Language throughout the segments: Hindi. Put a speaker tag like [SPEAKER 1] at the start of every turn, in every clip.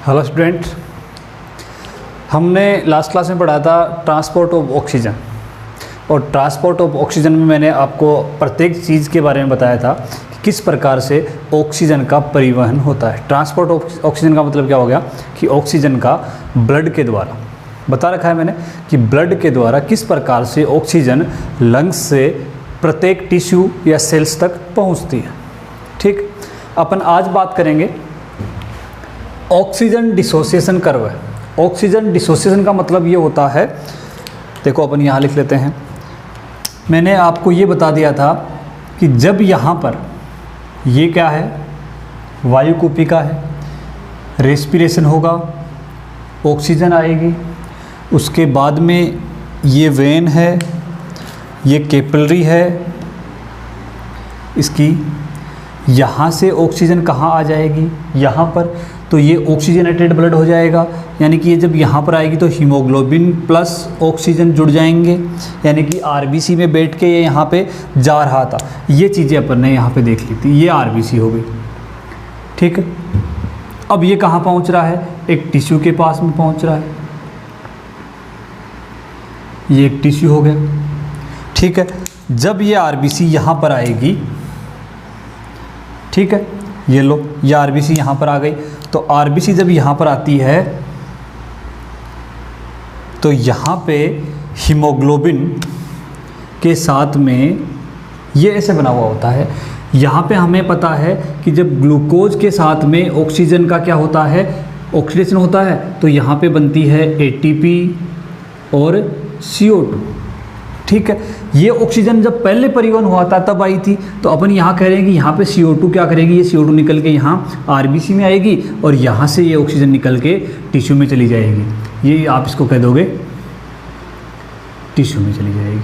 [SPEAKER 1] हेलो स्टूडेंट, हमने लास्ट क्लास में पढ़ा था ट्रांसपोर्ट ऑफ ऑक्सीजन। और ट्रांसपोर्ट ऑफ ऑक्सीजन में मैंने आपको प्रत्येक चीज़ के बारे में बताया था कि किस प्रकार से ऑक्सीजन का परिवहन होता है। ट्रांसपोर्ट ऑफ ऑक्सीजन का मतलब क्या हो गया कि ऑक्सीजन का ब्लड के द्वारा, बता रखा है मैंने कि ब्लड के द्वारा किस प्रकार से ऑक्सीजन लंग्स से प्रत्येक टिश्यू या सेल्स तक पहुंचती है। ठीक, अपन आज बात करेंगे ऑक्सीजन डिसोसिएशन कर्व है। ऑक्सीजन डिसोसिएशन का मतलब ये होता है, देखो अपन यहाँ लिख लेते हैं। मैंने आपको ये बता दिया था कि जब यहाँ पर ये क्या है, वायु कूपिका है, रेस्पिरेशन होगा, ऑक्सीजन आएगी, उसके बाद में ये वेन है, ये कैपिलरी है, इसकी यहाँ से ऑक्सीजन कहाँ आ जाएगी, यहाँ पर, तो ये ऑक्सीजनेटेड ब्लड हो जाएगा। यानी कि ये जब यहाँ पर आएगी तो हीमोग्लोबिन प्लस ऑक्सीजन जुड़ जाएंगे, यानी कि आरबीसी में बैठ के ये यहाँ पे जा रहा था। ये चीज़ें अपन ने यहाँ पे देख ली थी, ये आरबीसी हो गई। ठीक है, अब ये कहाँ पहुँच रहा है, एक टिश्यू के पास में पहुँच रहा है, ये एक टिश्यू हो गया। ठीक है, जब ये आरबीसी यहाँ पर आएगी, ठीक है, ये लो, ये आरबीसी यहाँ पर आ गई। तो आरबीसी जब यहाँ पर आती है तो यहाँ पे हीमोग्लोबिन के साथ में ये ऐसे बना हुआ होता है। यहाँ पे हमें पता है कि जब ग्लूकोज के साथ में ऑक्सीजन का क्या होता है, ऑक्सीडेशन होता है, तो यहाँ पे बनती है एटीपी और CO2। ठीक है, ये ऑक्सीजन जब पहले परिवहन हुआ था तब आई थी, तो अपन यहाँ कह रहे हैं कि यहाँ पे CO2 क्या करेगी, ये CO2 निकल के यहाँ आरबीसी में आएगी और यहाँ से ये ऑक्सीजन निकल के टिश्यू में चली जाएगी। ये आप इसको कह दोगे टिश्यू में चली जाएगी।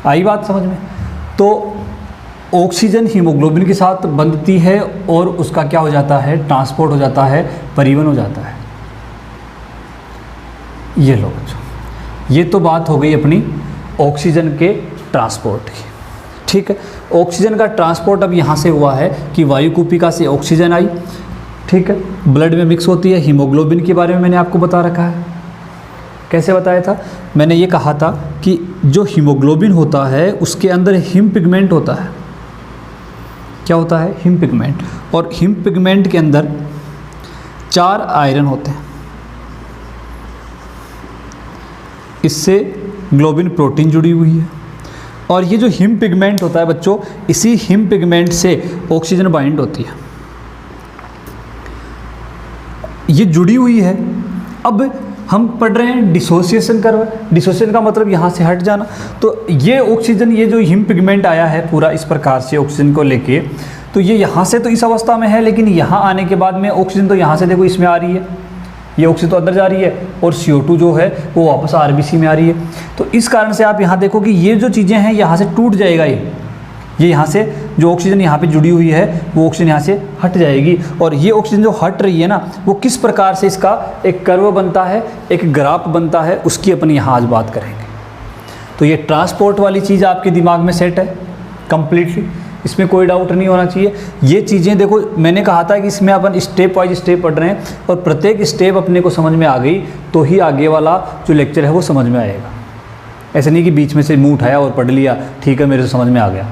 [SPEAKER 1] आई बात समझ में? तो ऑक्सीजन हीमोग्लोबिन के साथ बंधती है और उसका क्या हो जाता है, ट्रांसपोर्ट हो जाता है, परिवहन हो जाता है। ये लो बच्चों, ये तो बात हो गई अपनी ऑक्सीजन के ट्रांसपोर्ट की। ठीक है, ऑक्सीजन का ट्रांसपोर्ट अब यहाँ से हुआ है कि वायु कूपिका से ऑक्सीजन आई, ठीक है, ब्लड में मिक्स होती है। हीमोग्लोबिन के बारे में मैंने आपको बता रखा है। कैसे बताया था? मैंने ये कहा था कि जो हीमोग्लोबिन होता है उसके अंदर हिम पिगमेंट होता है। क्या होता है? Him pigment. और हिम पिगमेंट के अंदर 4 आयरन होते हैं। इससे ग्लोबिन प्रोटीन जुड़ी हुई है। और ये जो हिम पिगमेंट होता है बच्चों, इसी हिम पिगमेंट से ऑक्सीजन बाइंड होती है, ये जुड़ी हुई है। अब हम पढ़ रहे हैं डिसोसिएशन कर्व। डिसोसिएशन का मतलब यहाँ से हट जाना। तो ये ऑक्सीजन, ये जो हिम पिगमेंट आया है पूरा इस प्रकार से ऑक्सीजन को लेके, तो ये यहाँ से तो इस अवस्था में है, लेकिन यहाँ आने के बाद में ऑक्सीजन तो यहाँ से देखो इसमें आ रही है, ये ऑक्सीजन तो अंदर जा रही है और CO2 जो है वो वापस आरबीसी में आ रही है। तो इस कारण से आप यहाँ देखो कि ये जो चीज़ें हैं यहाँ से टूट जाएगा। ये यहाँ से जो ऑक्सीजन यहाँ पे जुड़ी हुई है वो ऑक्सीजन यहाँ से हट जाएगी। और ये ऑक्सीजन जो हट रही है ना, वो किस प्रकार से इसका एक कर्व बनता है, एक ग्राफ बनता है, उसकी अपन यहाँ आज बात करेंगे। तो ये ट्रांसपोर्ट वाली चीज़ आपके दिमाग में सेट है कम्प्लीटली, इसमें कोई डाउट नहीं होना चाहिए। ये चीज़ें देखो, मैंने कहा था कि इसमें अपन स्टेप वाइज स्टेप पढ़ रहे हैं और प्रत्येक स्टेप अपने को समझ में आ गई तो ही आगे वाला जो लेक्चर है वो समझ में आएगा। ऐसा नहीं कि बीच में से मुंह उठाया और पढ़ लिया, ठीक है मेरे से समझ में आ गया,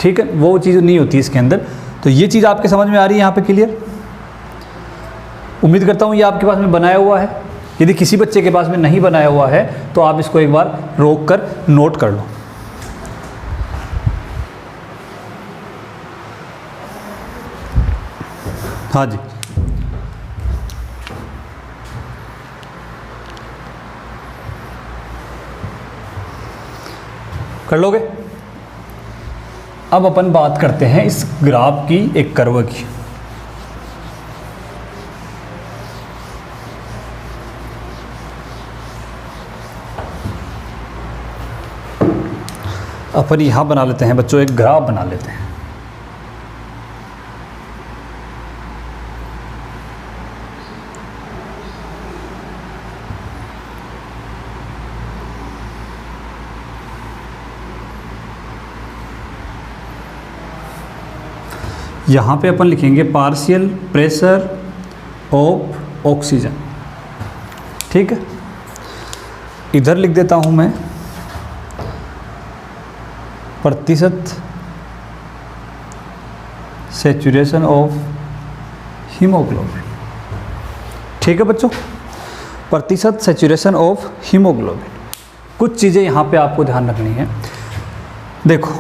[SPEAKER 1] ठीक है, वो चीज़ नहीं होती इसके अंदर। तो ये चीज़ आपके समझ में आ रही है यहाँ पे क्लियर? उम्मीद करता हूँ ये आपके पास में बनाया हुआ है। यदि किसी बच्चे के पास में नहीं बनाया हुआ है तो आप इसको एक बार रोक कर नोट कर लो। हाँ जी, कर लोगे? अब अपन बात करते हैं इस ग्राफ की, एक कर्व की। अपन यहाँ बना लेते हैं बच्चों, एक ग्राफ बना लेते हैं। यहाँ पे अपन लिखेंगे पार्शियल प्रेशर ऑफ ऑक्सीजन। ठीक है, इधर लिख देता हूँ मैं प्रतिशत सैचुरेशन ऑफ हीमोग्लोबिन। ठीक है बच्चों, प्रतिशत सैचुरेशन ऑफ हीमोग्लोबिन। कुछ चीज़ें यहाँ पे आपको ध्यान रखनी है। देखो,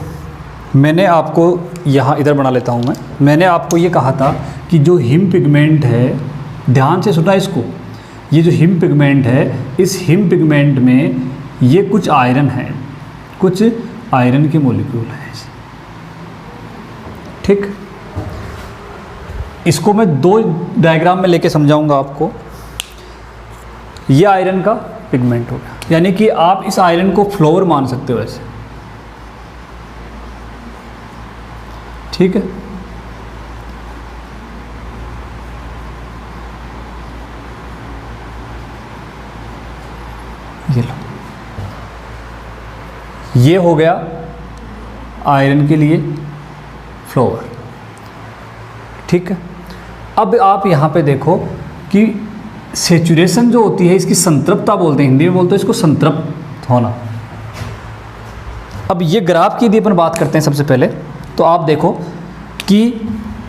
[SPEAKER 1] मैंने आपको यहाँ इधर बना लेता हूँ मैंने आपको ये कहा था कि जो हिम पिगमेंट है, ध्यान से सुना इसको, ये जो हिम पिगमेंट है, इस हिम पिगमेंट में ये कुछ आयरन है, कुछ आयरन के मॉलिक्यूल हैं। ठीक, इसको मैं दो डायग्राम में लेके समझाऊंगा आपको। ये आयरन का पिगमेंट हो गया, यानी कि आप इस आयरन को फ्लोर मान सकते हो ऐसे। ठीक है, ये लो, ये हो गया आयरन के लिए फ्लोर। ठीक है, अब आप यहाँ पे देखो कि सेचुरेशन जो होती है, इसकी संतृप्तता बोलते हैं, हिंदी में बोलते हैं इसको संतृप्त होना। अब ये ग्राफ की यदि अपन बात करते हैं सबसे पहले, तो आप देखो कि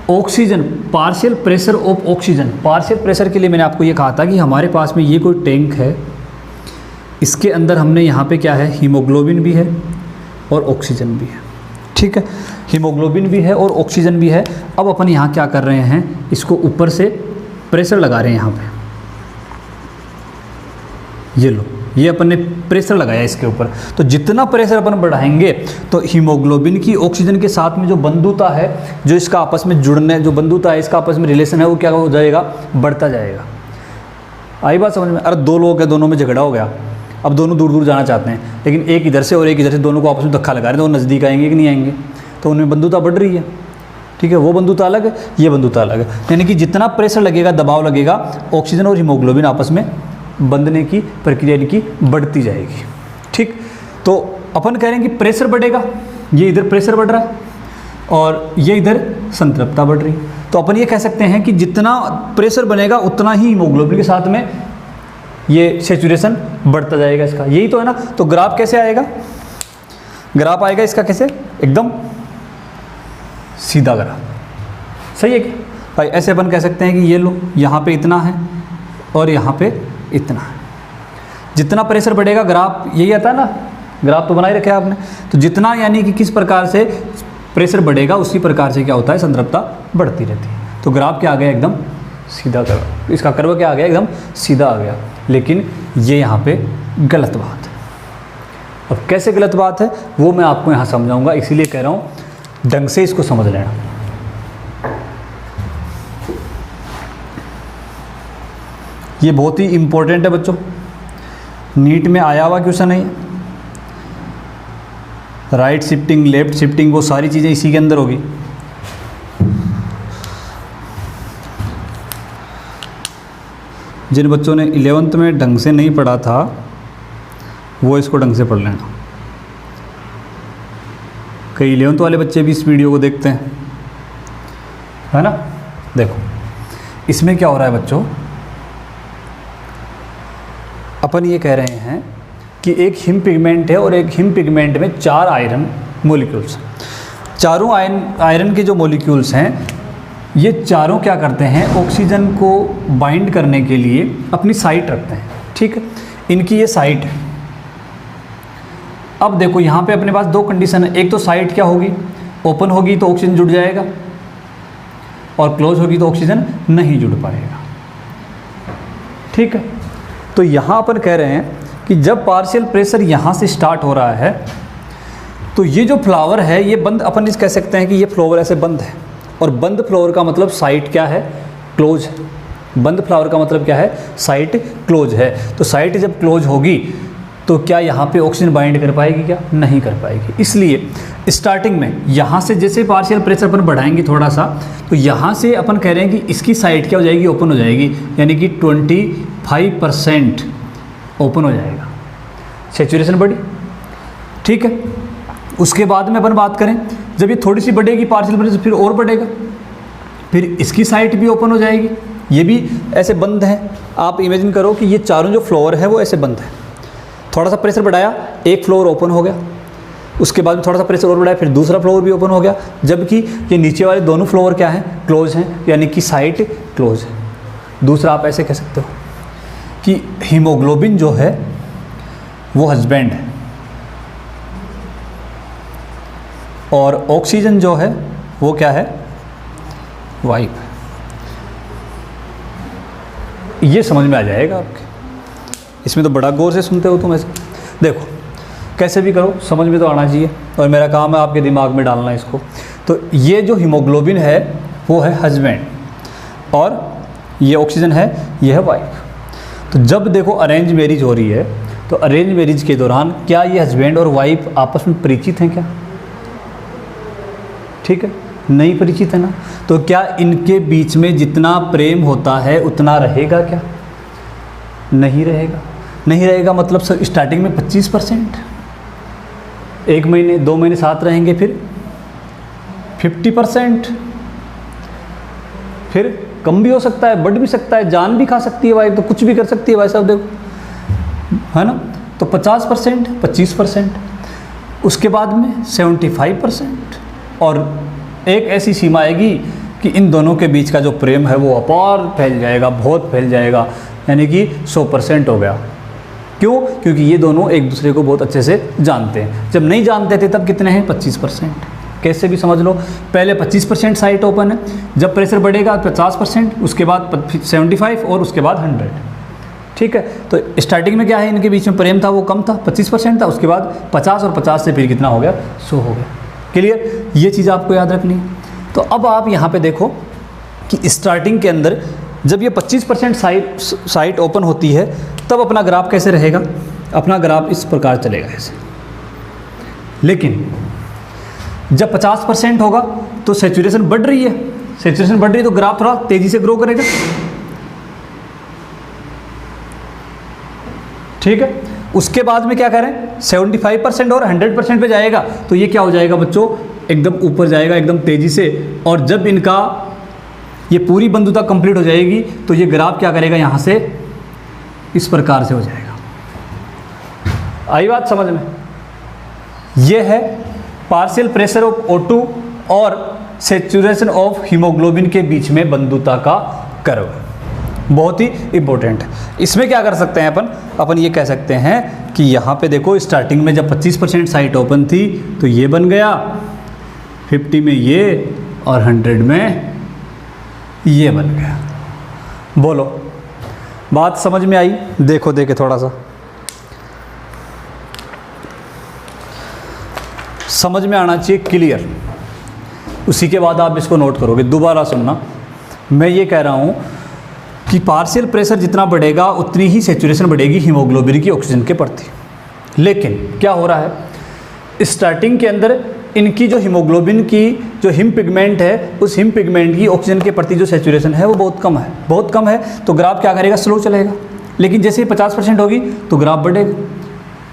[SPEAKER 1] oxygen, partial pressure of oxygen, partial pressure के लिए मैंने आपको ये कहा था कि हमारे पास में ये कोई टैंक है, इसके अंदर हमने यहाँ पे क्या है, हीमोग्लोबिन भी है और ऑक्सीजन भी है। ठीक है, हीमोग्लोबिन भी है और ऑक्सीजन भी है। अब अपन यहाँ क्या कर रहे हैं, इसको ऊपर से प्रेशर लगा रहे हैं यहाँ पे। ये लो, ये अपन ने प्रेशर लगाया इसके ऊपर। तो जितना प्रेशर अपन बढ़ाएंगे तो हीमोग्लोबिन की ऑक्सीजन के साथ में जो बंधुता है, जो इसका आपस में जुड़ने, जो बंधुता है, इसका आपस में रिलेशन है, वो क्या हो जाएगा, बढ़ता जाएगा। आई बात समझ में? अरे दो लोग हैं, दोनों में झगड़ा हो गया, अब दोनों दूर दूर जाना चाहते हैं, लेकिन एक इधर से और एक इधर से, दोनों को आपस में धक्का लगा रहे हैं, तो वो नज़दीक आएंगे कि नहीं आएंगे, तो उनमें बंधुता बढ़ रही है। ठीक है, वो बंधुता अलग है, ये बंधुता अलग है। यानी कि जितना प्रेशर लगेगा, दबाव लगेगा, ऑक्सीजन और हीमोग्लोबिन आपस में बंधने की प्रक्रिया इनकी बढ़ती जाएगी। ठीक, तो अपन कह रहे हैं कि प्रेशर बढ़ेगा, ये इधर प्रेशर बढ़ रहा है और ये इधर संतृप्तता बढ़ रही है। तो अपन ये कह सकते हैं कि जितना प्रेशर बनेगा उतना ही हीमोग्लोबिन के साथ में ये सैचुरेशन बढ़ता जाएगा इसका। यही तो है ना। तो ग्राफ कैसे आएगा, ग्राफ आएगा इसका कैसे, एकदम सीधा ग्राफ। सही है क्या भाई? ऐसे अपन कह सकते हैं कि ये लो, यहाँ पे इतना है और यहाँ पे इतना है। जितना प्रेशर बढ़ेगा, ग्राफ यही आता है ना, ग्राफ तो बनाए रखे आपने। तो जितना, यानी कि किस प्रकार से प्रेशर बढ़ेगा उसी प्रकार से क्या होता है, संतृप्तता बढ़ती रहती है। तो ग्राफ क्या आ गया, एकदम सीधा कर्व। इसका कर्व क्या आ गया, एकदम सीधा आ गया। लेकिन ये यहाँ पे गलत बात है। अब कैसे गलत बात है वो मैं आपको यहाँ समझाऊंगा, इसीलिए कह रहा हूँ ढंग से इसको समझ लेना। ये बहुत ही इम्पोर्टेंट है बच्चों, नीट में आया हुआ क्वेश्चन है। राइट शिफ्टिंग, लेफ्ट शिफ्टिंग, वो सारी चीज़ें इसी के अंदर होगी। जिन बच्चों ने 11th में ढंग से नहीं पढ़ा था वो इसको ढंग से पढ़ लेना। कई 11th वाले बच्चे भी इस वीडियो को देखते हैं, है ना। देखो इसमें क्या हो रहा है बच्चों, अपन ये कह रहे हैं कि एक हिम पिगमेंट है और एक हिम पिगमेंट में 4 आयरन मॉलिक्यूल्स। चारों आयरन के जो मॉलिक्यूल्स हैं, ये चारों क्या करते हैं, ऑक्सीजन को बाइंड करने के लिए अपनी साइट रखते हैं। ठीक है, इनकी ये साइट है। अब देखो यहाँ पे अपने पास 2 कंडीशन है। एक तो साइट क्या होगी, ओपन होगी तो ऑक्सीजन जुड़ जाएगा, और क्लोज होगी तो ऑक्सीजन नहीं जुड़ पाएगा। ठीक है, तो यहाँ अपन कह रहे हैं कि जब पार्शियल प्रेशर यहाँ से स्टार्ट हो रहा है तो ये जो फ्लावर है ये बंद, अपन इस कह सकते हैं कि ये फ्लावर ऐसे बंद है। और बंद फ्लावर का मतलब साइट क्या है, क्लोज है। बंद फ्लावर का मतलब क्या है, साइट क्लोज है। तो साइट जब क्लोज होगी तो क्या यहाँ पे ऑक्सीजन बाइंड कर पाएगी, क्या नहीं कर पाएगी। इसलिए स्टार्टिंग में यहाँ से जैसे पार्शियल प्रेशर अपन बढ़ाएंगे थोड़ा सा, तो यहाँ से अपन कह रहे हैं कि इसकी साइड क्या हो जाएगी, ओपन हो जाएगी, यानी कि 25% ओपन हो जाएगा, सैचुरेशन बढ़ी। ठीक है, उसके बाद में अपन बात करें, जब ये थोड़ी सी बढ़ेगी पार्शियल प्रेशर, फिर और बढ़ेगा, फिर इसकी साइट भी ओपन हो जाएगी ये भी ऐसे बंद हैं। आप इमेजिन करो कि ये चारों जो फ्लोर है वो ऐसे बंद है। थोड़ा सा प्रेशर बढ़ाया, एक फ्लोर ओपन हो गया, उसके बाद थोड़ा सा प्रेशर और बढ़ाया, फिर दूसरा फ्लोर भी ओपन हो गया, जबकि ये नीचे वाले दोनों फ्लोर क्या हैं, क्लोज हैं, यानी कि साइट क्लोज है। दूसरा आप ऐसे कह सकते हो कि हीमोग्लोबिन जो है वो हस्बैंड है और ऑक्सीजन जो है वो क्या है, वाइफ है। ये समझ में आ जाएगा आपके, इसमें तो बड़ा गौर से सुनते हो तुम ऐसे। देखो कैसे भी करो समझ में तो आना चाहिए, और मेरा काम है आपके दिमाग में डालना इसको। तो ये जो हीमोग्लोबिन है वो है हस्बैंड और ये ऑक्सीजन है, ये है वाइफ। तो जब देखो अरेंज मैरिज हो रही है तो अरेंज मैरिज के दौरान क्या ये हस्बैंड और वाइफ आपस में परिचित हैं क्या? ठीक है, नहीं परिचित है ना। तो क्या इनके बीच में जितना प्रेम होता है उतना रहेगा क्या? नहीं रहेगा। नहीं रहेगा मतलब सर स्टार्टिंग में 25%, 1 महीने 2 महीने साथ रहेंगे, फिर 50%, फिर कम भी हो सकता है, बढ़ भी सकता है, जान भी खा सकती है वाइफ, तो कुछ भी कर सकती है भाई साहब, देखो है ना। तो 50%, 25%, उसके बाद में 75%, और एक ऐसी सीमा आएगी कि इन दोनों के बीच का जो प्रेम है वो अपार फैल जाएगा, बहुत फैल जाएगा, यानी कि 100% हो गया। क्यों? क्योंकि ये दोनों एक दूसरे को बहुत अच्छे से जानते हैं। जब नहीं जानते थे तब कितने हैं, 25%। कैसे भी समझ लो, पहले 25% साइट ओपन है, जब प्रेशर बढ़ेगा 50%, उसके बाद 75 और उसके बाद 100। ठीक है, तो स्टार्टिंग में क्या है, इनके बीच में प्रेम था वो कम था, 25% था, उसके बाद 50 और 50 से फिर कितना हो गया, 100 हो गया। क्लियर? ये चीज़ आपको याद रखनी है। तो अब आप यहाँ पे देखो कि स्टार्टिंग के अंदर जब ये 25% साइट ओपन होती है तब अपना ग्राफ कैसे रहेगा, अपना ग्राफ इस प्रकार चलेगा ऐसे। लेकिन जब 50% होगा तो सैचुरेशन बढ़ रही है, सैचुरेशन बढ़ रही है तो ग्राफ थोड़ा तेजी से ग्रो करेगा। ठीक है, उसके बाद में क्या करें, 75% और 100% पे जाएगा, तो ये क्या हो जाएगा बच्चों, एकदम ऊपर जाएगा एकदम तेजी से। और जब इनका ये पूरी बंधुता कंप्लीट हो जाएगी तो ये ग्राफ क्या करेगा, यहाँ से इस प्रकार से हो जाएगा। आई बात समझ में? ये है पार्शियल प्रेशर ऑफ O2 और सैचुरेशन ऑफ हीमोग्लोबिन के बीच में बंधुता का कर्व, बहुत ही इंपॉर्टेंट है। इसमें क्या कर सकते हैं अपन ये कह सकते हैं कि यहाँ पे देखो स्टार्टिंग में जब 25% साइट ओपन थी तो ये बन गया, 50 में ये और 100 में ये बन गया। बोलो बात समझ में आई? देखो देखे थोड़ा सा समझ में आना चाहिए, क्लियर। उसी के बाद आप इसको नोट करोगे, दोबारा सुनना। मैं ये कह रहा हूँ कि पार्शियल प्रेशर जितना बढ़ेगा उतनी ही सैचुरेशन बढ़ेगी हीमोग्लोबिन की ऑक्सीजन के प्रति। लेकिन क्या हो रहा है, स्टार्टिंग के अंदर इनकी जो हीमोग्लोबिन की जो हिम पिगमेंट है, उस हिम पिगमेंट की ऑक्सीजन के प्रति जो सैचुरेशन है वो बहुत कम है, बहुत कम है। तो ग्राफ क्या करेगा, स्लो चलेगा। लेकिन जैसे ही 50% होगी तो ग्राफ बढ़ेगा,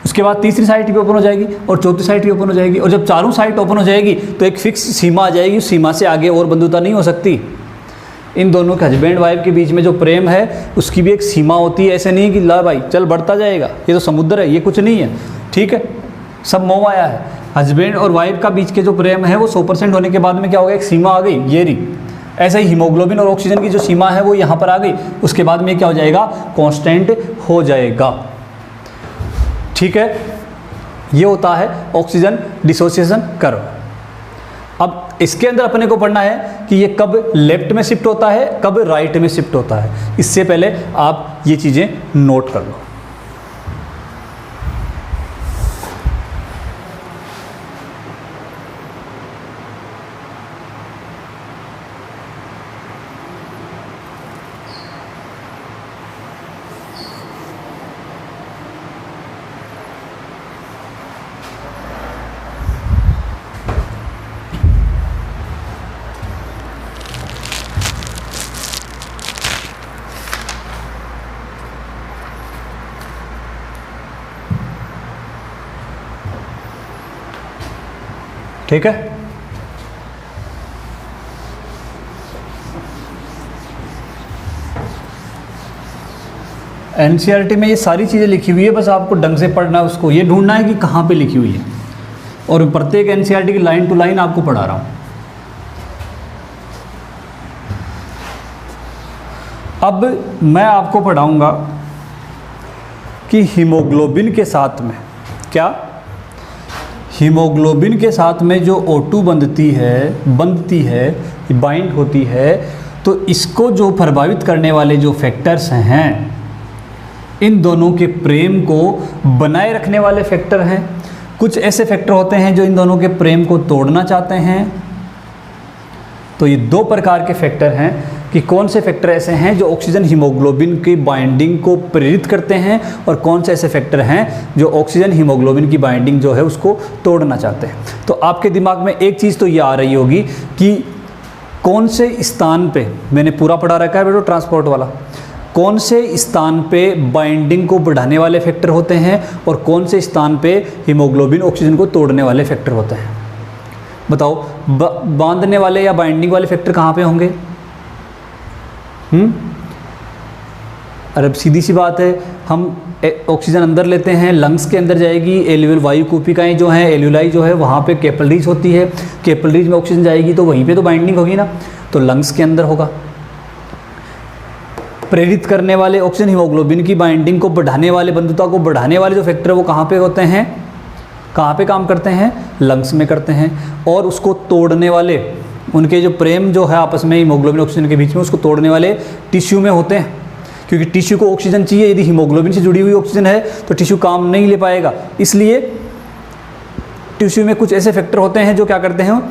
[SPEAKER 1] उसके बाद तीसरी साइट भी ओपन हो जाएगी और चौथी साइट भी ओपन हो जाएगी। और जब चारों साइट ओपन हो जाएगी तो एक फिक्स सीमा आ जाएगी, उस सीमा से आगे और बंधुता नहीं हो सकती। इन दोनों के हस्बैंड वाइफ के बीच में जो प्रेम है उसकी भी एक सीमा होती है। ऐसे नहीं कि ला भाई चल बढ़ता जाएगा, ये तो समुद्र है, ये कुछ नहीं है। ठीक है, सब मोह माया है। हस्बैंड और वाइफ का बीच के जो प्रेम है वो 100% होने के बाद में क्या हो गया, एक सीमा आ गई, ये रही। ऐसे ही हीमोग्लोबिन और ऑक्सीजन की जो सीमा है वो यहाँ पर आ गई, उसके बाद में क्या हो जाएगा, कांस्टेंट हो जाएगा। ठीक है, ये होता है ऑक्सीजन डिसोसिएशन कर्व। अब इसके अंदर अपने को पढ़ना है कि ये कब लेफ्ट में शिफ्ट होता है, कब राइट में शिफ्ट होता है। इससे पहले आप ये चीज़ें नोट कर लो। ठीक है, एनसीईआरटी में ये सारी चीज़ें लिखी हुई है, बस आपको ढंग से पढ़ना है उसको, ये ढूंढना है कि कहाँ पे लिखी हुई है, और प्रत्येक एनसीईआरटी की लाइन टू लाइन आपको पढ़ा रहा हूँ। अब मैं आपको पढ़ाऊँगा कि हीमोग्लोबिन के साथ में क्या, हीमोग्लोबिन के साथ में जो O2 बंधती है, बाइंड होती है, तो इसको जो प्रभावित करने वाले जो फैक्टर्स हैं, इन दोनों के प्रेम को बनाए रखने वाले फैक्टर हैं। कुछ ऐसे फैक्टर होते हैं जो इन दोनों के प्रेम को तोड़ना चाहते हैं। तो ये दो प्रकार के फैक्टर हैं कि कौन से फैक्टर ऐसे हैं जो ऑक्सीजन हीमोग्लोबिन की बाइंडिंग को प्रेरित करते हैं, और कौन से ऐसे फैक्टर हैं जो ऑक्सीजन हीमोग्लोबिन की बाइंडिंग जो है उसको तोड़ना चाहते हैं। तो आपके दिमाग में एक चीज़ तो ये आ रही होगी कि कौन से स्थान पे, मैंने पूरा पढ़ा रखा है बेटो ट्रांसपोर्ट वाला, कौन से स्थान पे बाइंडिंग को बढ़ाने वाले फैक्टर होते हैं और कौन से स्थान पे हीमोग्लोबिन ऑक्सीजन को तोड़ने वाले फैक्टर होते हैं। बताओ, बांधने वाले या बाइंडिंग वाले फैक्टर कहाँ पे होंगे? अरे सीधी सी बात है, हम ऑक्सीजन अंदर लेते हैं, लंग्स के अंदर जाएगी, एल्यूल वायु कूपिकाएँ जो हैं, एल्यूलाई जो है वहाँ पे कैपिलरीज होती है, कैपिलरीज में ऑक्सीजन जाएगी तो वहीं पे तो बाइंडिंग होगी ना, तो लंग्स के अंदर होगा। प्रेरित करने वाले ऑक्सीजन हीमोग्लोबिन की बाइंडिंग को बढ़ाने वाले, बंधुता को बढ़ाने वाले जो फैक्टर है वो कहाँ पे होते हैं, कहाँ पे काम करते हैं? लंग्स में करते हैं। और उसको तोड़ने वाले, उनके जो प्रेम जो है आपस में हीमोग्लोबिन ऑक्सीजन के बीच में, उसको तोड़ने वाले टिश्यू में होते हैं, क्योंकि टिश्यू को ऑक्सीजन चाहिए। यदि हीमोग्लोबिन से जुड़ी हुई ऑक्सीजन है तो टिश्यू काम नहीं ले पाएगा, इसलिए टिश्यू में कुछ ऐसे फैक्टर होते हैं जो क्या करते हैं,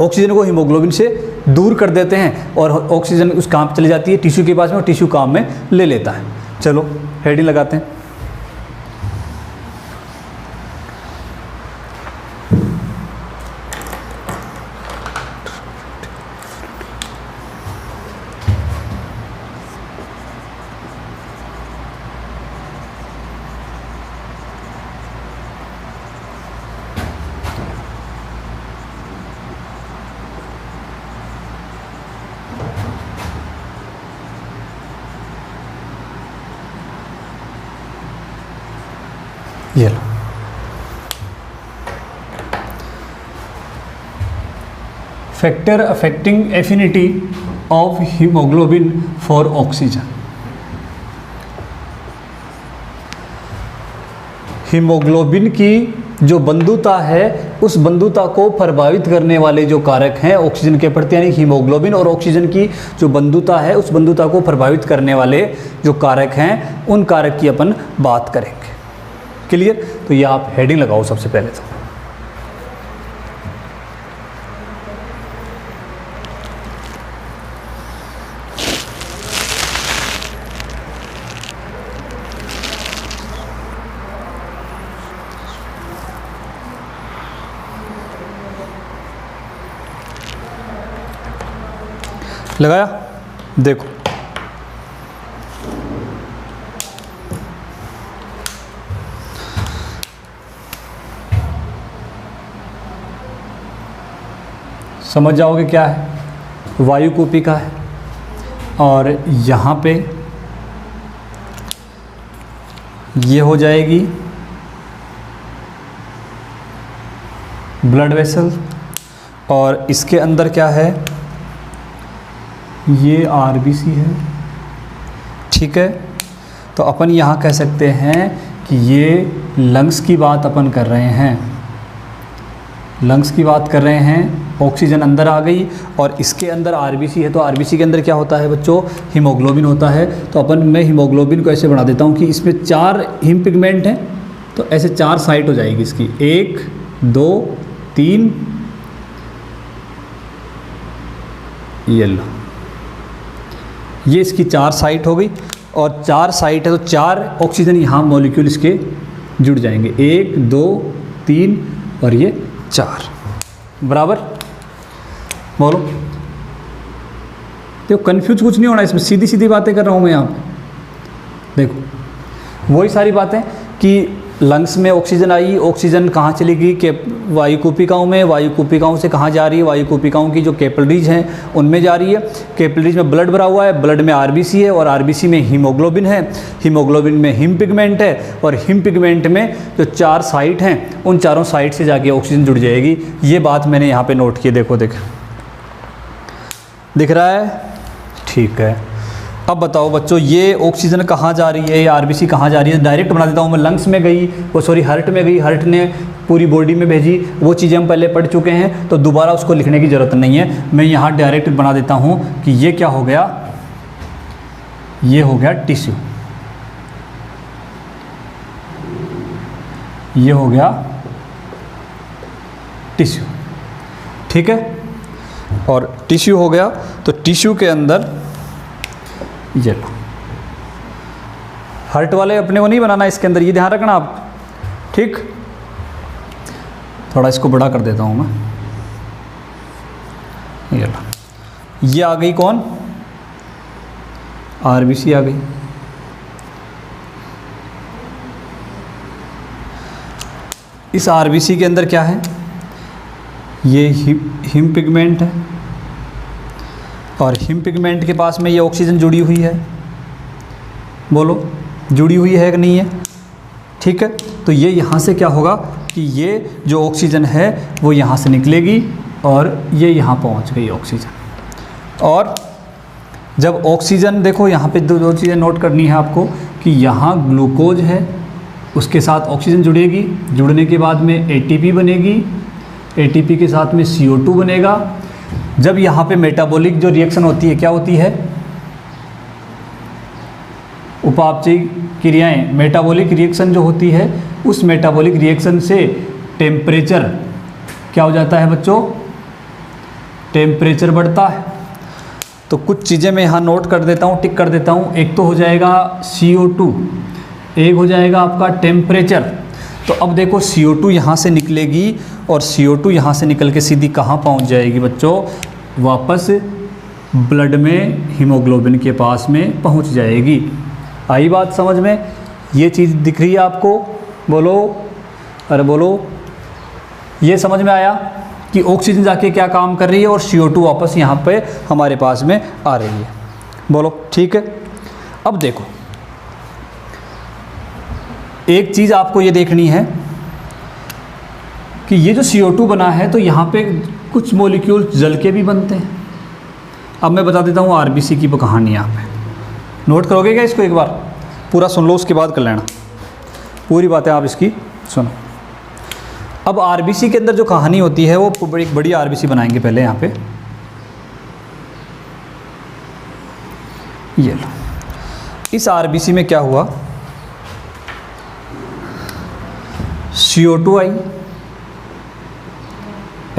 [SPEAKER 1] ऑक्सीजन को हीमोग्लोबिन से दूर कर देते हैं और ऑक्सीजन उस काम पे चली जाती है टिश्यू के पास में, और टिश्यू काम में ले लेता है। चलो हेडिंग लगाते हैं। ये लो, factor affecting affinity of haemoglobin for oxygen. Haemoglobin की जो बंधुता है, उस बंधुता को प्रभावित करने वाले जो कारक हैं ऑक्सीजन के प्रति, यानी हीमोग्लोबिन और ऑक्सीजन की जो बंधुता है, उस बंधुता को प्रभावित करने वाले जो कारक हैं, उन कारक की अपन बात करेंगे। क्लियर? तो ये आप हेडिंग लगाओ सबसे पहले तो। लगाया? देखो, समझ जाओगे क्या है। वायु कूपिका है और यहाँ पे ये हो जाएगी ब्लड वेसल, और इसके अंदर क्या है, ये आरबीसी है। ठीक है, तो अपन यहाँ कह सकते हैं कि ये लंग्स की बात अपन कर रहे हैं, लंग्स की बात कर रहे हैं। ऑक्सीजन अंदर आ गई और इसके अंदर आरबीसी है, तो आरबीसी के अंदर क्या होता है बच्चों, हीमोग्लोबिन होता है। तो अपन, मैं हीमोग्लोबिन को ऐसे बना देता हूँ कि इसमें 4 हीम पिगमेंट हैं, तो ऐसे 4 साइट हो जाएगी इसकी, 1 2 3, येलो, ये इसकी 4 साइट हो गई। और 4 साइट है तो 4 ऑक्सीजन यहाँ मॉलिक्यूल इसके जुड़ जाएंगे, 1 2 3 और ये 4, बराबर। बोलो, देखो कंफ्यूज कुछ नहीं होना इसमें, सीधी सीधी बातें कर रहा हूँ मैं यहाँ पे। देखो वही सारी बातें कि लंग्स में ऑक्सीजन आई, ऑक्सीजन कहाँ चली गई? वायु कूपिकाओं में, वायु कूपिकाओं से कहाँ जा रही है? वायु कूपिकाओं की जो कैपिलरीज हैं उनमें जा रही है। कैपिलरीज में ब्लड भरा हुआ है, ब्लड में आरबीसी है और आरबीसी में हीमोग्लोबिन है, हीमोग्लोबिन में हिम पिगमेंट है और हिम पिगमेंट में जो 4 साइट हैं उन चारों साइट से जाके ऑक्सीजन जुड़ जाएगी। ये बात मैंने यहाँ पे नोट की, देखो दिख रहा है? ठीक है। अब बताओ बच्चों, ये ऑक्सीजन कहाँ जा रही है? ये आरबीसी कहाँ जा रही है? डायरेक्ट बना देता हूँ मैं, लंग्स में गई, हार्ट में गई, हार्ट ने पूरी बॉडी में भेजी, वो चीज़ें हम पहले पढ़ चुके हैं तो दोबारा उसको लिखने की ज़रूरत नहीं है। मैं यहाँ डायरेक्ट बना देता हूँ कि ये क्या हो गया? ये हो गया टिश्यू, ये हो गया टिश्यू, ठीक है। और टिश्यू हो गया तो टिश्यू के अंदर ये लो, हार्ट वाले अपने को नहीं बनाना इसके अंदर, ये ध्यान रखना आप, ठीक। थोड़ा इसको बड़ा कर देता हूँ मैं, ये लो, ये आ गई कौन? आरबीसी आ गई। इस आरबीसी के अंदर क्या है? ये हिम पिगमेंट है और हिम पिगमेंट के पास में ये ऑक्सीजन जुड़ी हुई है, बोलो जुड़ी हुई है कि नहीं है? ठीक है। तो ये यहाँ से क्या होगा कि ये जो ऑक्सीजन है वो यहाँ से निकलेगी और ये यहाँ पहुँच गई ऑक्सीजन। और जब ऑक्सीजन, देखो यहाँ पे दो चीज़ें नोट करनी है आपको कि यहाँ ग्लूकोज है, उसके साथ ऑक्सीजन जुड़ेगी, जुड़ने के बाद में एटीपी बनेगी, एटीपी के साथ में CO2 बनेगा। जब यहाँ पे मेटाबॉलिक जो रिएक्शन होती है, क्या होती है? उपापचयी क्रियाएं, मेटाबॉलिक रिएक्शन जो होती है, उस मेटाबॉलिक रिएक्शन से टेम्परेचर क्या हो जाता है बच्चों? टेम्परेचर बढ़ता है। तो कुछ चीज़ें मैं यहाँ नोट कर देता हूँ, टिक कर देता हूँ। एक तो हो जाएगा CO2, एक हो जाएगा आपका टेम्परेचर। तो अब देखो CO2 यहाँ से निकलेगी और CO2 यहाँ से निकल के सीधी कहाँ पहुँच जाएगी बच्चों? वापस ब्लड में हीमोग्लोबिन के पास में पहुँच जाएगी। आई बात समझ में? ये चीज़ दिख रही है आपको? बोलो, अरे बोलो, ये समझ में आया कि ऑक्सीजन जाके क्या काम कर रही है और CO2 वापस यहाँ पे हमारे पास में आ रही है। बोलो, ठीक है। अब देखो, एक चीज़ आपको ये देखनी है कि ये जो CO2 बना है तो यहाँ पे कुछ मॉलिक्यूल जल के भी बनते हैं। अब मैं बता देता हूँ आरबीसी की कहानी। यहाँ पे नोट करोगे क्या इसको? एक बार पूरा सुन लो, उसके बाद कर लेना, पूरी बातें आप इसकी सुनो। अब आरबीसी के अंदर जो कहानी होती है वो एक बड़ी आरबीसी बनाएंगे पहले। यहाँ पे ये लो, इस आरबीसी में क्या हुआ? CO2 आई,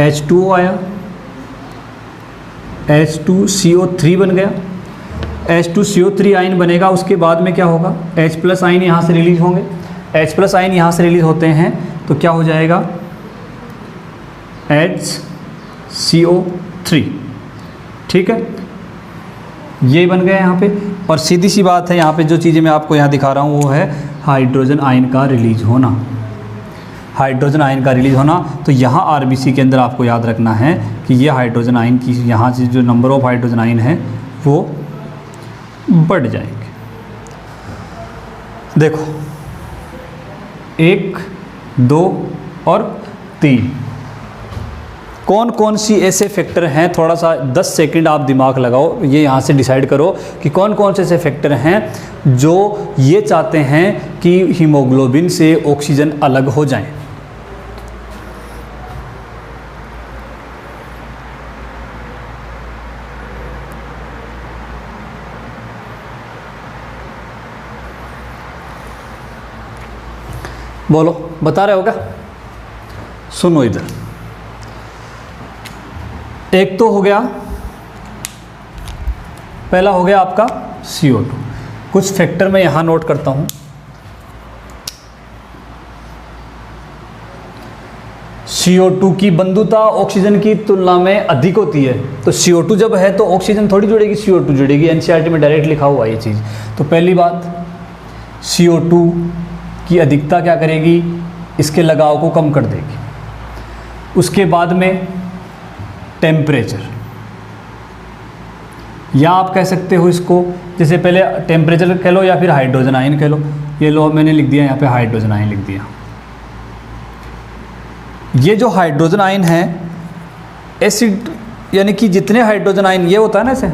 [SPEAKER 1] H2O आया, H2CO3 बन गया, H2CO3 आयन बनेगा। उसके बाद में क्या होगा? H+ आयन यहाँ से रिलीज होंगे, H+ आयन यहाँ से रिलीज होते हैं तो क्या हो जाएगा? HCO3, ठीक है। ये बन गया यहाँ पे। और सीधी सी बात है, यहाँ पे जो चीज़ें मैं आपको यहाँ दिखा रहा हूँ वो है हाइड्रोजन आयन का रिलीज होना, हाइड्रोजन आयन का रिलीज होना। तो यहाँ आरबीसी के अंदर आपको याद रखना है कि ये हाइड्रोजन आयन की यहाँ से जो नंबर ऑफ हाइड्रोजन आयन है वो बढ़ जाएंगे। देखो 1, 2 और 3 कौन कौन सी ऐसे फैक्टर हैं? थोड़ा सा 10 सेकंड आप दिमाग लगाओ, ये यहाँ से डिसाइड करो कि कौन कौन से ऐसे फैक्टर हैं जो ये चाहते हैं कि हीमोग्लोबिन से ऑक्सीजन अलग हो जाए। बोलो, बता रहे हो क्या? सुनो इधर, एक तो हो गया, पहला हो गया आपका CO2। कुछ फैक्टर मैं यहाँ नोट करता हूँ। CO2 की बंधुता ऑक्सीजन की तुलना में अधिक होती है। तो CO2 जब है तो ऑक्सीजन थोड़ी जुड़ेगी, CO2 जुड़ेगी। NCERT में डायरेक्ट लिखा हुआ ये चीज़। तो पहली बात CO2 की अधिकता क्या करेगी, इसके लगाव को कम कर देगी। उसके बाद में टेम्परेचर, या आप कह सकते हो इसको, जैसे पहले टेम्परेचर कह लो या फिर हाइड्रोजन आयन कह लो। ये लो मैंने लिख दिया यहाँ पे हाइड्रोजन आयन लिख दिया। ये जो हाइड्रोजन आयन है एसिड, यानी कि जितने हाइड्रोजन आयन, ये होता है ना ऐसे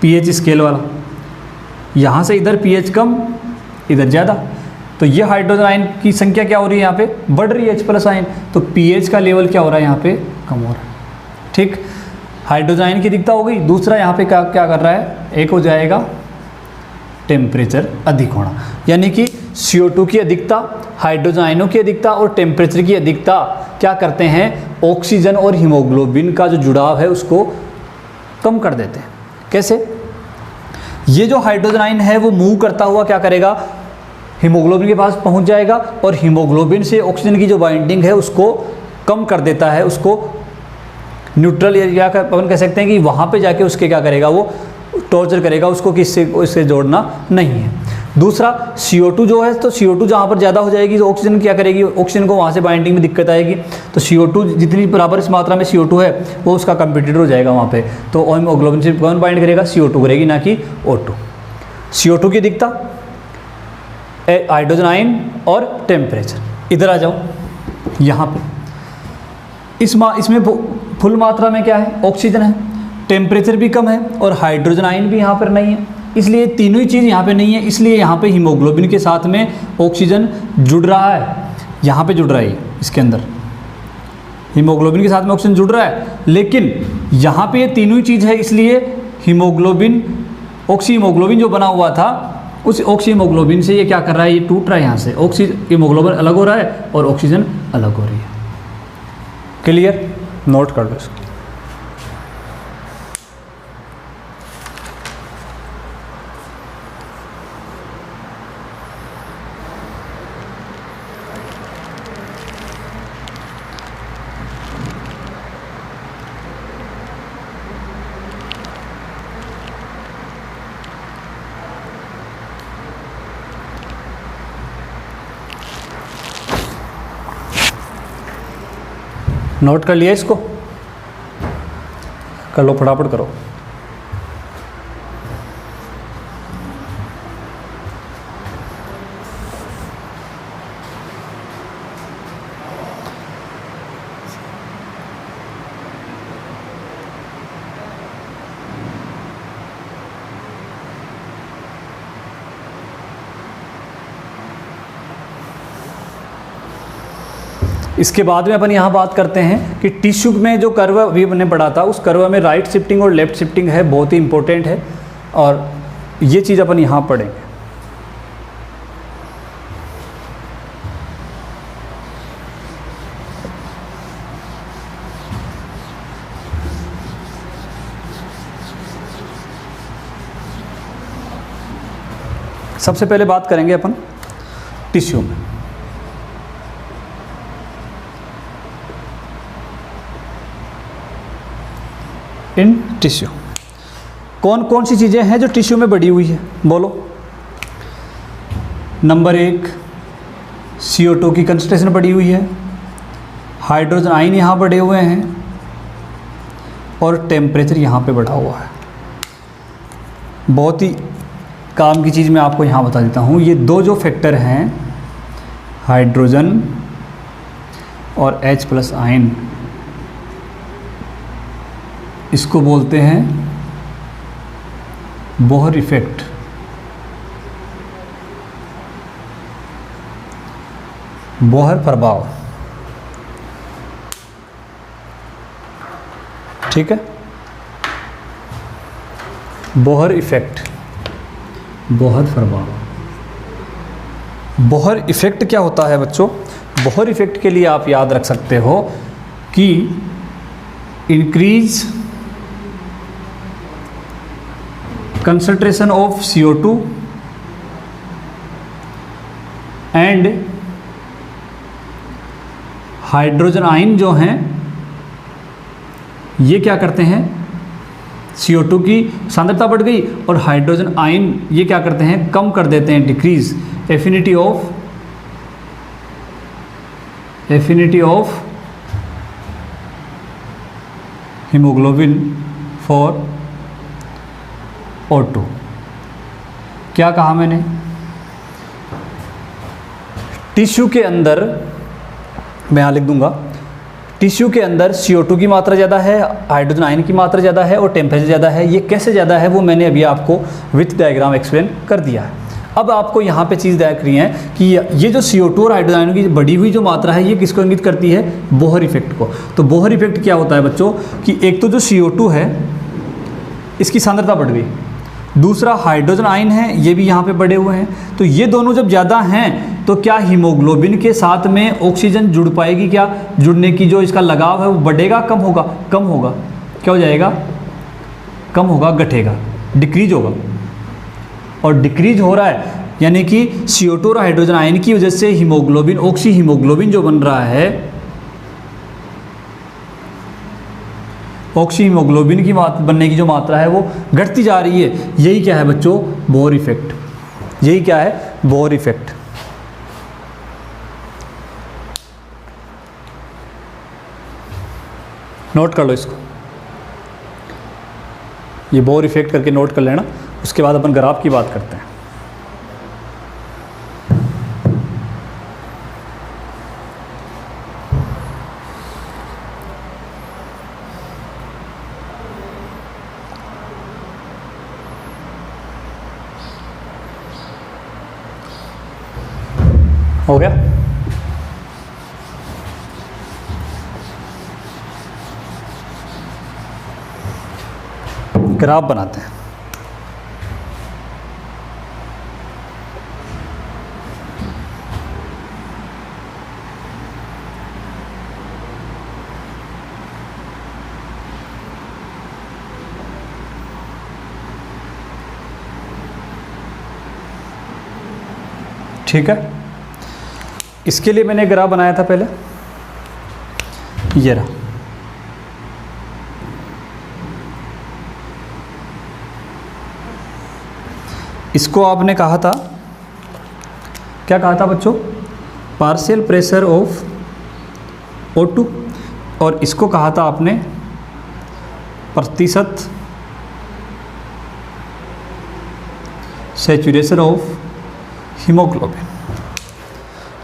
[SPEAKER 1] पीएच स्केल वाला, यहाँ से इधर पीएच कम इधर ज़्यादा, तो ये हाइड्रोजन आयन की संख्या क्या हो रही है यहाँ पे, बढ़ रही है H+ आयन, तो पीएच का लेवल क्या हो रहा है यहाँ पे, कम हो रहा है। ठीक, हाइड्रोजन आयन की अधिकता हो गई। दूसरा यहाँ पे क्या क्या कर रहा है, एक हो जाएगा टेम्परेचर अधिक होना, यानी कि CO2 की अधिकता, हाइड्रोजन आयनों की अधिकता और टेम्परेचर की अधिकता क्या करते हैं, ऑक्सीजन और हीमोग्लोबिन का जो जुड़ाव है उसको कम कर देते हैं। कैसे, ये जो हाइड्रोजन आयन है वो मूव करता हुआ क्या करेगा, हीमोग्लोबिन के पास पहुंच जाएगा और हीमोग्लोबिन से ऑक्सीजन की जो बाइंडिंग है उसको कम कर देता है, उसको न्यूट्रल या अपन कह सकते हैं कि वहाँ पे जाके उसके क्या करेगा, वो टॉर्चर करेगा उसको कि इससे जोड़ना नहीं है। दूसरा CO2 जो है, तो CO2 जहाँ पर ज़्यादा हो जाएगी तो ऑक्सीजन क्या करेगी, ऑक्सीजन को वहाँ से बाइंडिंग में दिक्कत आएगी, तो CO2 जितनी बराबर इस मात्रा में CO2 है वो उसका कंपटीटर हो जाएगा वहाँ पे, तो हीमोग्लोबिन से कौन बाइंड करेगा, CO2 करेगी, ना कि O2। CO2 की अधिकता, हाइड्रोजन आयन और टेम्परेचर। इधर आ जाओ, यहाँ पे इसमें फुल मात्रा में क्या है, ऑक्सीजन है, टेम्परेचर भी कम है और हाइड्रोजन आयन भी यहाँ पर नहीं है, इसलिए तीनों ही चीज़ यहाँ पे नहीं है, इसलिए यहाँ पे हीमोग्लोबिन के साथ में ऑक्सीजन जुड़ रहा है, यहाँ पे जुड़ रहा है, इसके अंदर हीमोग्लोबिन के साथ में ऑक्सीजन जुड़ रहा है, लेकिन यहाँ पे ये तीनों ही चीज़ है, इसलिए हीमोग्लोबिन, ऑक्सी हीमोग्लोबिन जो बना हुआ था उस ऑक्सी हीमोग्लोबिन से ये क्या कर रहा है, ये टूट रहा है, यहाँ से ऑक्सी हीमोग्लोबिन अलग हो रहा है और ऑक्सीजन अलग हो रही है। क्लियर, नोट कर लो इसको। नोट कर लिया इसको, कर लो फटाफट करो। इसके बाद में अपन यहाँ बात करते हैं कि टिश्यू में जो कर्व अभी हमने पढ़ा था, उस कर्व में राइट शिफ्टिंग और लेफ्ट शिफ्टिंग है, बहुत ही इंपॉर्टेंट है, और ये चीज़ अपन यहाँ पढ़ेंगे। सबसे पहले बात करेंगे अपन टिश्यू में। इन टिश्यू कौन कौन सी चीज़ें हैं जो टिश्यू में बढ़ी हुई है, बोलो। नंबर 1, CO2 की कंसंट्रेशन बढ़ी हुई है, हाइड्रोजन आयन यहाँ बढ़े हुए हैं और टेम्परेचर यहाँ पे बढ़ा हुआ है। बहुत ही काम की चीज़ मैं आपको यहाँ बता देता हूँ। ये दो जो फैक्टर हैं, हाइड्रोजन और H+ आयन, इसको बोलते हैं बोहर इफेक्ट। बोहर प्रभाव, ठीक है, बोहर इफेक्ट, बोहर प्रभाव। बोहर इफेक्ट क्या होता है बच्चों? बोहर इफेक्ट के लिए आप याद रख सकते हो कि increase concentration of CO2 and hydrogen ion जो हैं ये क्या करते हैं, CO2 की सांद्रता बढ़ गई और हाइड्रोजन आयन ये क्या करते हैं, कम कर देते हैं, decrease, affinity of haemoglobin for O2। क्या कहा मैंने? टिश्यू के अंदर, मैं यहाँ लिख दूंगा, टिश्यू के अंदर CO2 की मात्रा ज़्यादा है, हाइड्रोजन आयन की मात्रा ज़्यादा है और टेम्परेचर ज़्यादा है। ये कैसे ज़्यादा है वो मैंने अभी आपको विथ डायग्राम एक्सप्लेन कर दिया है। अब आपको यहाँ पे चीज़ देख रही है कि ये जो CO2 और हाइड्रोजन आयन की बढ़ी हुई जो मात्रा है ये किसको इंगित करती है? बोहर इफेक्ट को। तो बोहर इफेक्ट क्या होता है बच्चों कि एक तो जो CO2 है इसकी सांद्रता बढ़ गई, दूसरा हाइड्रोजन आयन है ये भी यहाँ पे बढ़े हुए हैं। तो ये दोनों जब ज़्यादा हैं तो क्या हीमोग्लोबिन के साथ में ऑक्सीजन जुड़ पाएगी? क्या जुड़ने की जो इसका लगाव है वो बढ़ेगा, कम होगा? कम होगा। क्या हो जाएगा? कम होगा, घटेगा, डिक्रीज होगा। और डिक्रीज हो रहा है यानी कि CO2 और हाइड्रोजन आयन की वजह से हीमोग्लोबिन, ऑक्सी हीमोग्लोबिन जो बन रहा है, ऑक्सी हीमोग्लोबिन की बनने की जो मात्रा है वो घटती जा रही है। यही क्या है बच्चों? Bohr effect. यही क्या है? Bohr effect. नोट कर लो इसको, ये बोहर इफेक्ट करके नोट कर लेना। उसके बाद अपन ग्राफ की बात करते हैं। हो गया? ग्राफ बनाते हैं। ठीक है, इसके लिए मैंने ग्राफ बनाया था पहले, ये रहा। इसको आपने कहा था, क्या कहा था बच्चों? पार्शियल प्रेशर ऑफ O2, और इसको कहा था आपने प्रतिशत सैचुरेशन ऑफ हीमोग्लोबिन।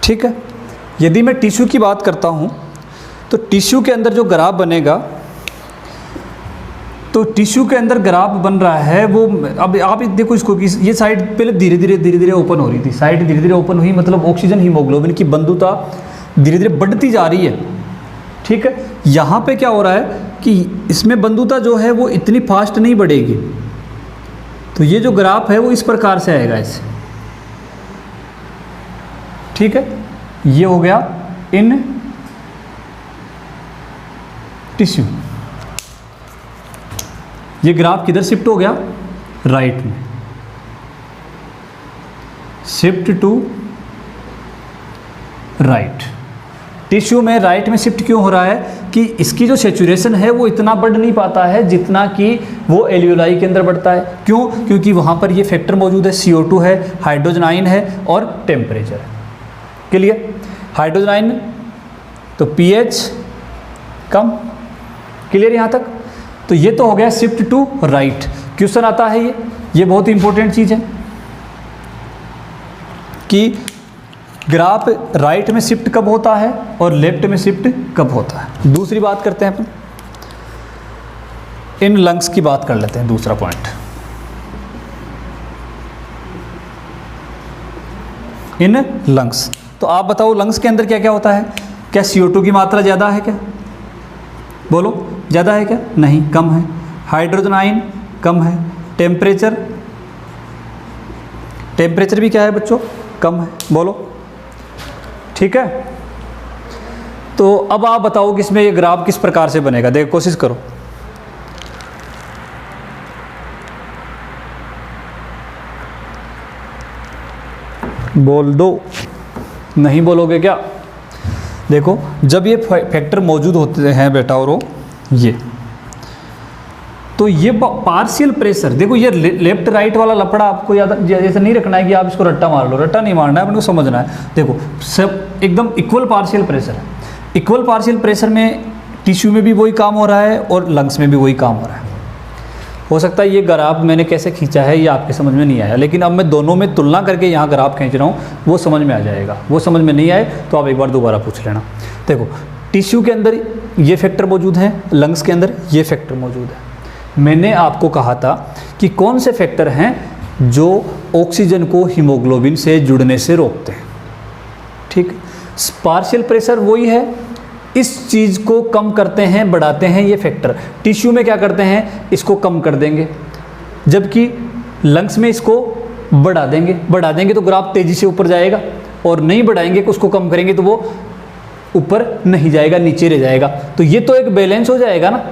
[SPEAKER 1] ठीक है, यदि मैं टिश्यू की बात करता हूँ तो टिश्यू के अंदर जो ग्राफ बनेगा, तो टिश्यू के अंदर ग्राफ बन रहा है वो, अब आप देखो इसको कि ये साइड पहले धीरे धीरे ओपन हो रही थी, साइड धीरे धीरे ओपन हुई, मतलब ऑक्सीजन हीमोग्लोबिन की बंधुता धीरे धीरे बढ़ती जा रही है। ठीक है, यहाँ पे क्या हो रहा है कि इसमें बंधुता जो है वो इतनी फास्ट नहीं बढ़ेगी। तो ये जो ग्राफ है वो इस प्रकार से आएगा ऐसे। ठीक है, ये हो गया इन टिश्यू। ये ग्राफ किधर शिफ्ट हो गया? राइट में, शिफ्ट टू राइट। टिश्यू में राइट में शिफ्ट क्यों हो रहा है कि इसकी जो सैचुरेशन है वो इतना बढ़ नहीं पाता है जितना कि वो एल्यूलाई के अंदर बढ़ता है। क्यों? क्योंकि वहाँ पर ये फैक्टर मौजूद है, CO2 है, हाइड्रोजन आयन है और टेम्परेचर है। क्लियर? हाइड्रोजन आयन तो pH कम। क्लियर यहाँ तक? तो ये तो हो गया शिफ्ट टू राइट। क्वेश्चन आता है ये बहुत इंपॉर्टेंट चीज़ है कि ग्राफ राइट में शिफ्ट कब होता है और लेफ्ट में शिफ्ट कब होता है। दूसरी बात करते हैं अपन, इन लंग्स की बात कर लेते हैं। दूसरा पॉइंट, इन लंग्स। तो आप बताओ लंग्स के अंदर क्या क्या होता है? क्या CO2 की मात्रा ज़्यादा है? क्या बोलो, ज़्यादा है क्या? नहीं, कम है। हाइड्रोजन आयन कम है। टेम्परेचर भी क्या है बच्चों? कम है। बोलो, ठीक है। तो अब आप बताओ कि इसमें ये ग्राफ किस प्रकार से बनेगा। देखो, कोशिश करो। बोल दो, नहीं बोलोगे क्या? देखो, जब ये फैक्टर मौजूद होते हैं बेटा और ये, तो तो ये पार्शियल प्रेशर, देखो ये लेफ्ट राइट वाला लफड़ा आपको याद जैसे नहीं रखना है कि आप इसको रट्टा मार लो, रट्टा नहीं मारना है, अपने को समझना है। देखो सब एकदम इक्वल पार्शियल प्रेशर है। इक्वल पार्शियल प्रेशर में टिश्यू में भी वही काम हो रहा है और लंग्स में भी वही काम हो रहा है। हो सकता है ये ग्राफ मैंने कैसे खींचा है ये आपके समझ में नहीं आया, लेकिन अब मैं दोनों में तुलना करके यहाँ ग्राफ खींच रहा हूँ, वो समझ में आ जाएगा। वो समझ में नहीं आए तो आप एक बार दोबारा पूछ लेना। देखो टिश्यू के अंदर ये फैक्टर मौजूद हैं, लंग्स के अंदर ये फैक्टर मौजूद है। मैंने आपको कहा था कि कौन से फैक्टर हैं जो ऑक्सीजन को हीमोग्लोबिन से जुड़ने से रोकते हैं। ठीक, पार्शियल प्रेशर वही है, इस चीज़ को कम करते हैं, बढ़ाते हैं ये फैक्टर। टिश्यू में क्या करते हैं, इसको कम कर देंगे, जबकि लंग्स में इसको बढ़ा देंगे। बढ़ा देंगे तो ग्राफ तेज़ी से ऊपर जाएगा, और नहीं बढ़ाएंगे उसको कम करेंगे तो वो ऊपर नहीं जाएगा, नीचे रह जाएगा। तो ये तो एक बैलेंस हो जाएगा ना,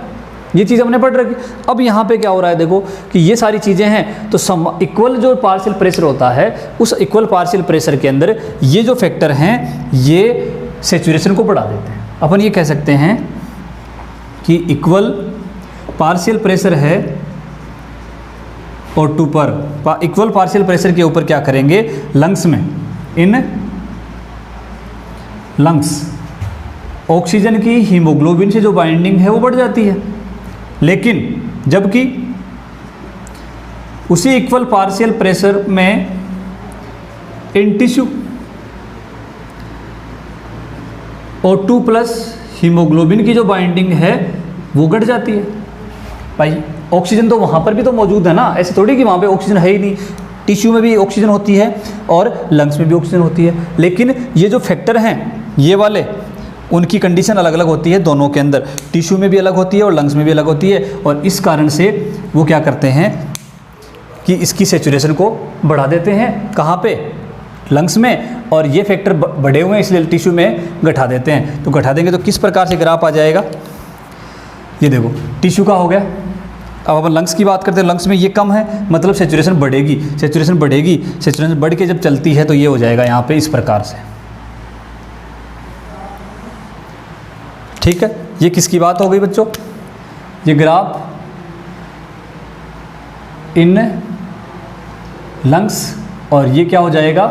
[SPEAKER 1] ये चीज़ हमने पढ़ रखी। अब यहाँ पे क्या हो रहा है, देखो कि ये सारी चीज़ें हैं, तो इक्वल जो पार्शियल प्रेशर होता है, उस इक्वल पार्शियल प्रेशर के अंदर ये जो फैक्टर हैं ये सैचुरेशन को बढ़ा देते हैं। अपन ये कह सकते हैं कि इक्वल पार्शियल प्रेशर है O2 पर, इक्वल पार्शियल प्रेशर के ऊपर क्या करेंगे, लंग्स में, इन लंग्स ऑक्सीजन की हीमोग्लोबिन से जो बाइंडिंग है वो बढ़ जाती है। लेकिन जबकि उसी इक्वल पार्शियल प्रेशर में in tissue O2 plus haemoglobin की जो बाइंडिंग है वो घट जाती है। भाई ऑक्सीजन तो वहाँ पर भी तो मौजूद है ना, ऐसे थोड़ी कि वहाँ पे ऑक्सीजन है ही नहीं। टिश्यू में भी ऑक्सीजन होती है और लंग्स में भी ऑक्सीजन होती है, लेकिन ये जो फैक्टर हैं ये वाले, उनकी कंडीशन अलग अलग होती है दोनों के अंदर। टिश्यू में भी अलग होती है और लंग्स में भी अलग होती है, और इस कारण से वो क्या करते हैं कि इसकी सैचुरेशन को बढ़ा देते हैं। कहाँ पे, लंग्स में, और ये फैक्टर बढ़े हुए हैं इसलिए टिश्यू में घटा देते हैं। तो घटा देंगे तो किस प्रकार से ग्राफ आ जाएगा, ये देखो टिश्यू का हो गया। अब अपन लंग्स की बात करते हैं, लंग्स में ये कम है, मतलब सैचुरेशन बढ़ेगी, सैचुरेशन बढ़ेगी, सैचुरेशन बढ़ के जब चलती है तो ये हो जाएगा यहाँ पे इस प्रकार से। ठीक है, ये किसकी बात हो गई बच्चों, ये ग्राफ इन लंग्स, और ये क्या हो जाएगा,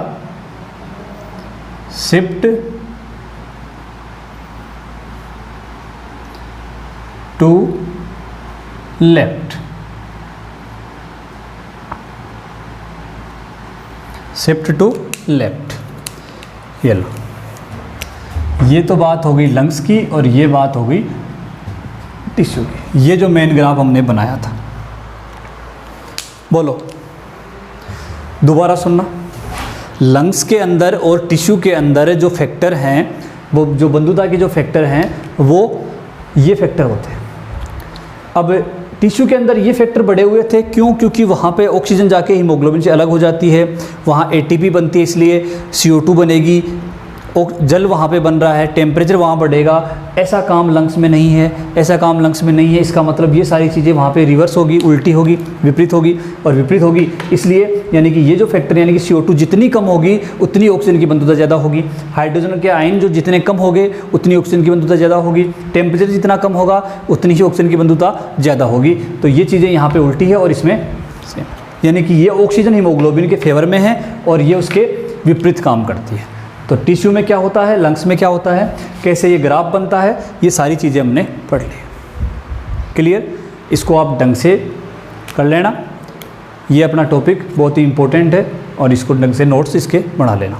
[SPEAKER 1] shift to left, shift to left. ये लो, ये तो बात हो गई लंग्स की, और ये बात हो गई टिश्यू की। ये जो मेन ग्राफ हमने बनाया था, बोलो दोबारा सुनना। लंग्स के अंदर और टिश्यू के अंदर जो फैक्टर हैं, वो जो बंधुता के जो फैक्टर हैं वो ये फैक्टर होते हैं। अब टिश्यू के अंदर ये फैक्टर बढ़े हुए थे, क्यों, क्योंकि वहाँ पे ऑक्सीजन जाके हीमोग्लोबिन से अलग हो जाती है, वहाँ एटीपी बनती है, इसलिए CO2 बनेगी, जल वहाँ पे बन रहा है, टेम्परेचर वहाँ बढ़ेगा। ऐसा काम लंग्स में नहीं है, ऐसा काम लंग्स में नहीं है। इसका मतलब ये सारी चीज़ें वहाँ पे रिवर्स होगी, उल्टी होगी, विपरीत होगी और विपरीत होगी। इसलिए यानी कि ये जो फैक्टर यानी कि CO2 जितनी कम होगी उतनी ऑक्सीजन की बंधुता ज़्यादा होगी। हाइड्रोजन के आयन जो जितने कम होंगे उतनी ऑक्सीजन की बंधुता ज़्यादा होगी। टेम्परेचर जितना कम होगा उतनी ही ऑक्सीजन की बंधुता ज़्यादा होगी। तो ये चीज़ें यहाँ पर उल्टी है, और इसमें यानी कि ये ऑक्सीजन हीमोग्लोबिन के फेवर में है और ये उसके विपरीत काम करती है। तो टिश्यू में क्या होता है, लंग्स में क्या होता है, कैसे ये ग्राफ बनता है, ये सारी चीज़ें हमने पढ़ ली। क्लियर, इसको आप ढंग से कर लेना। ये अपना टॉपिक बहुत ही इंपॉर्टेंट है और इसको ढंग से नोट्स इसके बना लेना।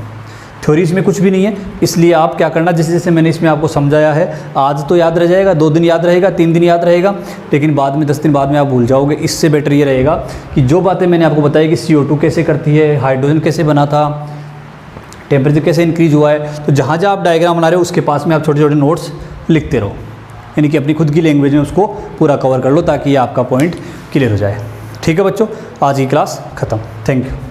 [SPEAKER 1] थ्योरी इसमें कुछ भी नहीं है, इसलिए आप क्या करना, जैसे जैसे मैंने इसमें आपको समझाया है, आज तो याद रह जाएगा, 2 दिन याद रहेगा, 3 दिन याद रहेगा, लेकिन बाद में 10 दिन बाद में आप भूल जाओगे। इससे बेटर ये रहेगा कि जो बातें मैंने आपको बताई कि CO2 कैसे करती है, हाइड्रोजन कैसे बना था, टेम्परेचर कैसे इंक्रीज हुआ है, तो जहाँ जहाँ आप डायग्राम बना रहे हो उसके पास में आप छोटे छोटे नोट्स लिखते रहो, यानी कि अपनी खुद की लैंग्वेज में उसको पूरा कवर कर लो ताकि ये आपका पॉइंट क्लियर हो जाए। ठीक है बच्चों, आज की क्लास ख़त्म। Thank you.